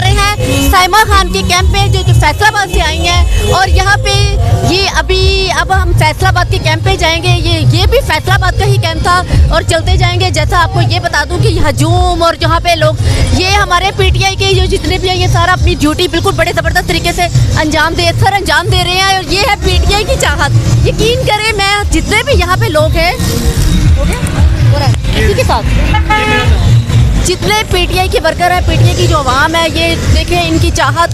रहे हैं साइमा खान के कैंप पे जो फैसलाबाद से आई हैं। और यहाँ पे ये अब हम फैसलाबाद के कैंप पे जाएंगे। ये भी फैसलाबाद का ही कैंप था और चलते जाएंगे। जैसा आपको ये बता दूं कि हजूम और जहाँ पे लोग ये हमारे पीटीआई के जो जितने भी हैं ये सारा अपनी ड्यूटी बिल्कुल बड़े ज़बरदस्त तरीके से अंजाम दे रहे हैं। और ये है पीटीआई की चाहत। यकीन करें मैं जितने भी यहाँ पे लोग हैं इसी के साथ जितने पीटीआई के वर्कर हैं, पीटीआई की जो आवाम है, ये देखें इनकी चाहत।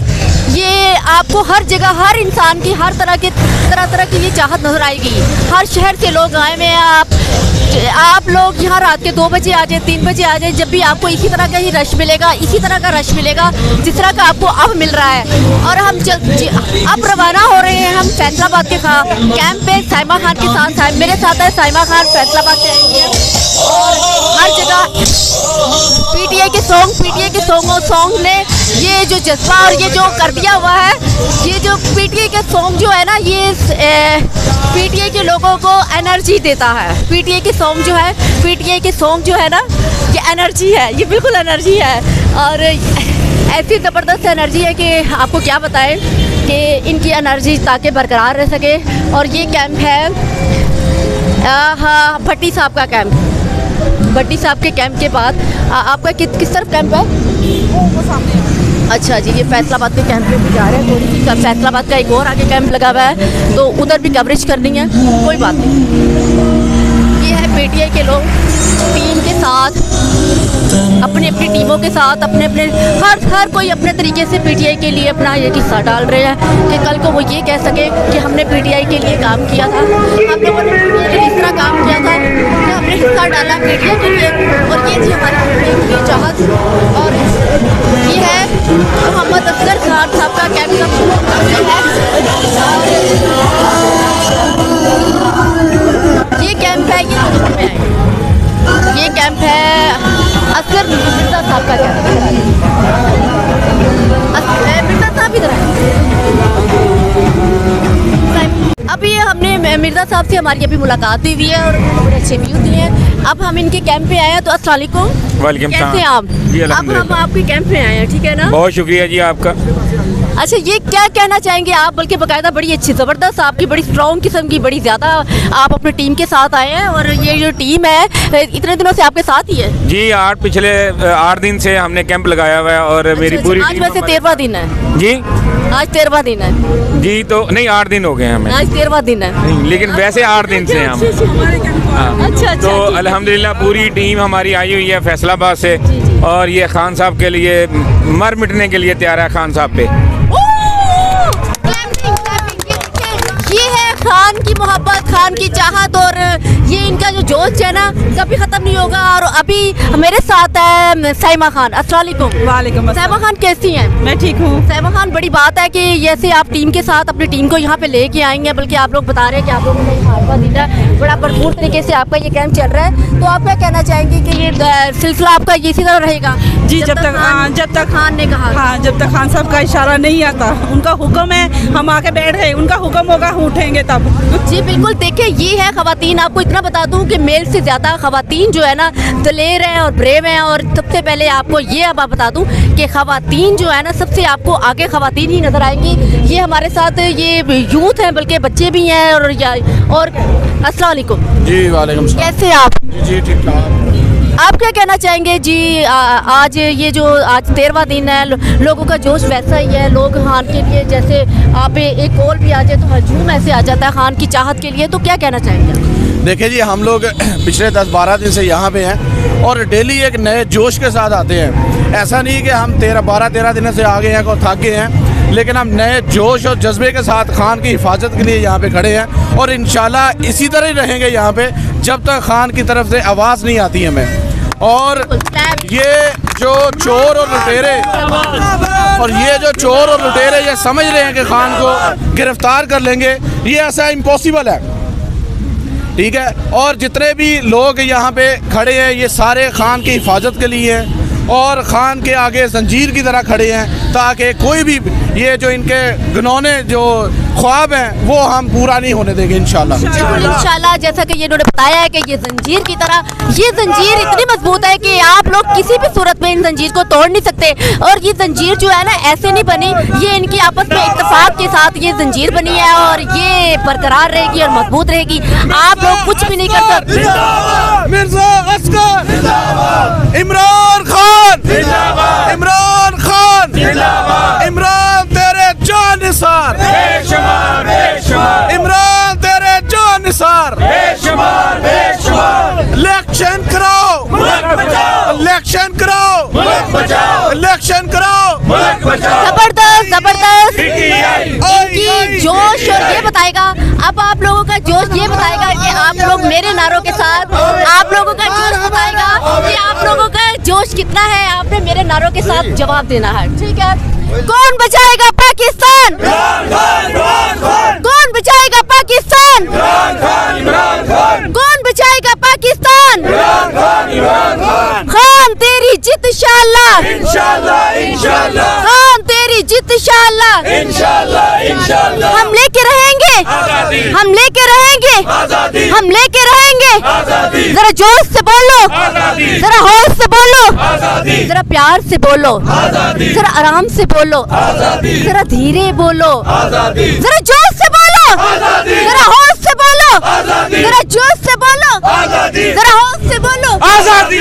ये आपको हर जगह हर इंसान की हर तरह की ये चाहत नज़र आएगी। हर शहर से लोग आए हुए हैं। आप लोग यहाँ रात के 2 बजे आ जाए, 3 बजे आ जाए, जब भी आपको इसी तरह का ही रश मिलेगा, इसी तरह का रश मिलेगा जिस तरह का आपको अब मिल रहा है। और हम अब रवाना हो रहे हैं हम फैसलाबाद के कैंप पे साइमा खान के साथ। मेरे साथ है साइमा खान, फैसलाबाद से आई है। और हर जगह पीटीआई के सॉन्ग ने ये जो जज्बा और ये जो कर दिया हुआ है, ये जो पीटीआई के सॉन्ग जो है ना, ये पीटीआई के लोगों को एनर्जी देता है। पीटीआई के सॉन्ग जो है ना, ये एनर्जी है, ये बिल्कुल एनर्जी है। और ऐसी ज़बरदस्त एनर्जी है कि आपको क्या बताएं कि इनकी एनर्जी ताकि बरकरार रह सके। और ये कैंप है हाँ भट्टी साहब का कैंप। भट्टी साहब के कैंप के बाद आपका किस तरफ कैंप है? वो सामने। अच्छा जी, ये फैसलाबाद के कैंप पे भी जा रहे हैं। थोड़ी सी फैसलाबाद का एक और आगे कैंप लगा हुआ है तो उधर भी कवरेज करनी है, कोई बात नहीं। ये है पीटीआई के लोग टीम के साथ, अपनी टीमों के साथ, अपने हर कोई अपने तरीके से पीटीआई के लिए अपना ये हिस्सा डाल रहे हैं कि कल को वो ये कह सके कि हमने पीटीआई के लिए काम किया था। हम लोगों ने इस तरह काम किया था कि हमने हिस्सा डाला पीटीआई के लिए। और ये थी हमारी पीटीआई की चाहत। और ये है मोहम्मद अफजल खान साहब का कैंप ये कैंप है। ये कैंप है असगर मिर्जा साहब का कैंप। मिर्जा साहब इधर अभी हमने मिर्जा साहब से हमारी अभी मुलाकात हुई है और बड़े अच्छे व्यूज दिए हैं। अब हम इनके कैंप पे आए हैं। तो अस्सलाम वालेकुम, कैसे हैं आप? अब हम आपके कैंप पे आए हैं, ठीक है ना? बहुत शुक्रिया जी आपका। अच्छा, ये क्या कहना चाहेंगे आप? बल्कि बाकायदा बड़ी अच्छी ज़बरदस्त आपकी बड़ी स्ट्रॉन्ग किस्म की, बड़ी ज़्यादा आप अपनी टीम के साथ आए हैं। और ये जो टीम है इतने दिनों से आपके साथ ही है? जी, पिछले 8 दिन से हमने कैंप लगाया हुआ है। और मेरी पूरी आज वैसे 13वां दिन है जी। आज 13वां दिन है जी। तो नहीं, 8 दिन हो गए हमें। आज 13वां दिन है लेकिन वैसे 8 दिन से हम। अच्छा, तो अल्हम्दुलिल्लाह पूरी टीम हमारी आई हुई है फैसलाबाद से। और ये खान साहब के लिए मर मिटने के लिए तैयार है। खान साहब पे ये है खान की मोहब्बत, खान की चाहत। और ये इनका जो जोश है ना, कभी ख़त्म नहीं होगा। और अभी मेरे साथ है साइमा खान। अस्सलाम वालेकुम। साइमा खान कैसी हैं? मैं ठीक हूँ। साइमा खान, बड़ी बात है कि जैसे आप टीम के साथ अपनी टीम को यहाँ पे लेके आएंगे, बल्कि आप लोग बता रहे हैं कि आप लोगों ने 8वां दिन है, बड़ा भरपूर तरीके से आपका ये कैंप चल रहा है। तो आप क्या कहना चाहेंगे कि ये सिलसिला आपका इसी तरह रहेगा? जी, जब तक खान ने कहा। हाँ, जब तक खान साहब का इशारा नहीं आता, उनका हुक्म है, हम आके बैठ गए, उनका हुक्म होगा, हम उठेंगे तब। जी बिल्कुल। देखिए, ये है खवातीन। आपको इतना बता दूं कि मेल से ज़्यादा खवातीन जो है ना दलेर हैं और ब्रेव हैं। और सबसे पहले आपको ये अब बता दूं कि खवातीन जो है ना, सबसे आपको आगे खवातीन ही नज़र आएंगी। ये हमारे साथ ये यूथ हैं, बल्कि बच्चे भी हैं। और अस्सलाम वालेकुम जी। वालेकुम सलाम। कैसे आप? जी ठीक ठाक। आप क्या कहना चाहेंगे जी? आज ये जो आज 13वां दिन है, लोगों का जोश वैसा ही है। लोग खान के लिए, जैसे आप एक कॉल भी आ जाए तो हजूम ऐसे आ जाता है खान की चाहत के लिए। तो क्या कहना चाहेंगे? देखिए जी, हम लोग पिछले 10-12 दिन से यहाँ पे हैं और डेली एक नए जोश के साथ आते हैं। ऐसा नहीं कि हम 12-13 दिन से आ गए हैं और थक गए हैं, लेकिन हम नए जोश और जज्बे के साथ खान की हिफाजत के लिए यहाँ पे खड़े हैं। और इंशाल्लाह इसी तरह ही रहेंगे यहाँ पे जब तक खान की तरफ से आवाज़ नहीं आती हमें। और ये जो चोर और लुटेरे ये समझ रहे हैं कि खान को गिरफ्तार कर लेंगे, ये ऐसा इम्पॉसिबल है, ठीक है। और जितने भी लोग यहाँ पे खड़े हैं ये सारे खान की हिफाजत के लिए हैं। और खान के आगे जंजीर की तरह खड़े हैं, ताकि कोई भी ये जो इनके घिनौने जो ख्वाब हैं वो हम पूरा नहीं होने देंगे इंशाल्लाह। बिल्कुल इंशाल्लाह, जैसा कि ये इन्होंने बताया है कि ये जंजीर की तरह, ये जंजीर इतनी मजबूत है कि आप लोग किसी भी सूरत में इन जंजीर को तोड़ नहीं सकते। और ये जंजीर जो है ना ऐसे नहीं बनी, ये इनकी आपस में इत्तेफाक के साथ ये जंजीर बनी है और ये बरकरार रहेगी और मजबूत रहेगी। आप लोग कुछ भी नहीं कर सकते। मिर्जा अस्कर, इमरान खान, इमरान खान, इमरान तेरे जान निसार, इमरान तेरे जान निसार, इलेक्शन कराओ, इलेक्शन कराओ, इलेक्शन कराओ। जबरदस्त जबरदस्त, इनकी जोश और ये बताएगा, अब आप लोगों का जोश ये बताएगा कि आप लोग मेरे नारों के साथ, आप लोगों का जोश बताएगा कि आप लोगों का जोश कितना है। आपने मेरे नारों के साथ जवाब देना है, ठीक है। कौन बचाएगा पाकिस्तान? कौन बचाएगा पाकिस्तान? कौन बचाएगा पाकिस्तान? खान तेरी जित इंशाल्लाह, खान तेरी जित इंशाल्लाह, हम लेके रहेंगे, हम लेके रहेंगे, हम लेके रहेंगे। जरा जोश से बोलो, जरा होश से बोलो, जरा प्यार से बोलो, जरा आराम से बोलो, जरा धीरे बोलो, जरा जोश से बोलो, जरा होश से बोलो, जरा जोश से बोलो, जरा होश से बोलो,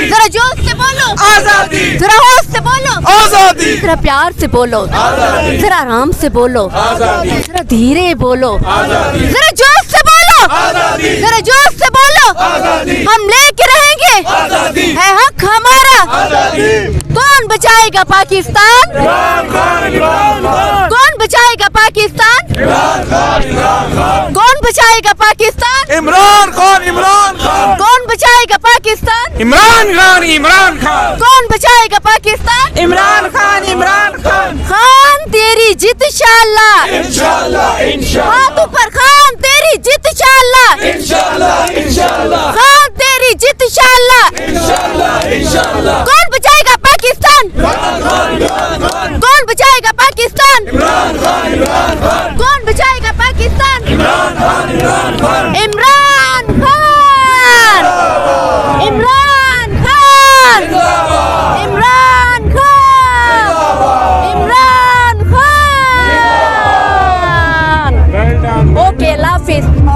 जरा जोश से बोलो, जरा होश से बोलो, जरा प्यार से बोलो, जरा आराम से बोलो, जरा धीरे बोलो, जरा जोश से बोलो, जरा जोश से बोलो। हम लेके रहेंगे, है हक हमारा। कौन बचाएगा पाकिस्तान? कौन बचाएगा पाकिस्तान? कौन बचाएगा पाकिस्तान? इमरान खान, इमरान खान। कौन बचाएगा पाकिस्तान? इमरान खान, इमरान खान। कौन बचाएगा पाकिस्तान? इमरान खान, इमरान खान। खान तेरी जित इंशाल्लाह, इंशाल्लाह, इंशाल्लाह, हाथ ऊपर, खान तेरी जित इंशाल्लाह, इंशाल्लाह, इंशाल्लाह, खान तेरी जित इंशाल्लाह। इंशाल्लाह, इंशाल्लाह। कौन बचाएगा पाकिस्तान? कौन बचाएगा पाकिस्तान? कौन बचाएगा